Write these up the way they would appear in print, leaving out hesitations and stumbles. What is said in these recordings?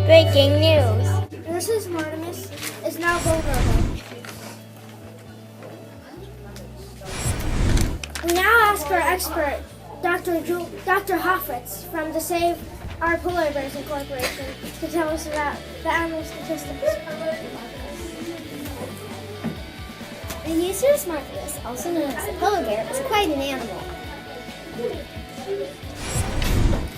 Breaking news. Ursus maritimus is now vulnerable. We now ask our expert, Dr. Hoffritz from the Save Our Polar Bears Incorporation, to tell us about the animal statistics. The Ursus maritimus, also known as the polar bear, is quite an animal.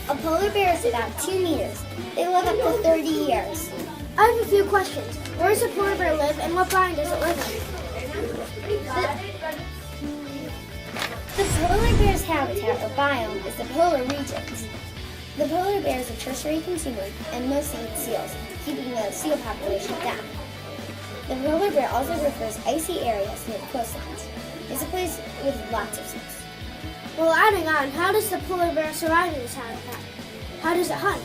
A polar bear is about 2 meters. They live up to 30 years. I have a few questions. Where does a polar bear live and what biome does it live in? The polar bear's habitat or biome is the polar regions. The polar bear is a tertiary consumer and mostly eats seals, keeping the seal population down. The polar bear also prefers icy areas near coastlines. It's a place with lots of seals. Well, adding on, how does the polar bear survive in this habitat? How does it hunt?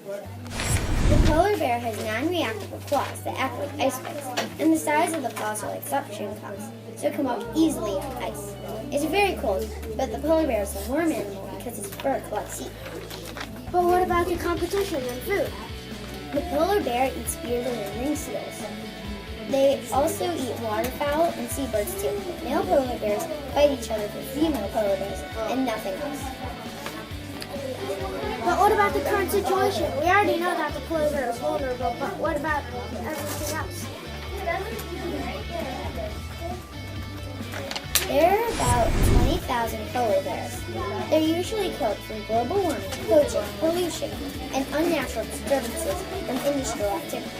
The polar bear has non-reactable claws that act like ice picks, and the size of the claws are like suction cups, so it can walk easily on ice. It's very cold, but the polar bear is a warm animal because its fur collects heat. But what about the competition and food? The polar bear eats bearded and ring seals. They also eat waterfowl and seabirds too. Male polar bears fight each other for female polar bears and nothing else. But what about the current situation? We already know that the polar bear is vulnerable, but what about everything else? There are about 20,000 polar bears. They're usually killed from global warming, poaching, pollution, and unnatural disturbances from industrial activity.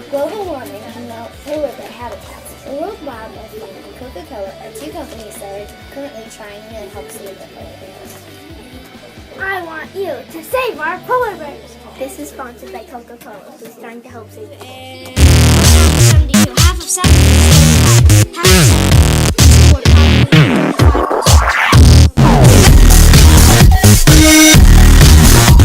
Global warming can melt polar bear habitats. The World Wildlife Fund and Coca-Cola are two companies that are currently trying to help save the polar bears. I want you to save our polar bears. This is sponsored by Coca-Cola, who's trying to help save the world. Half of 70.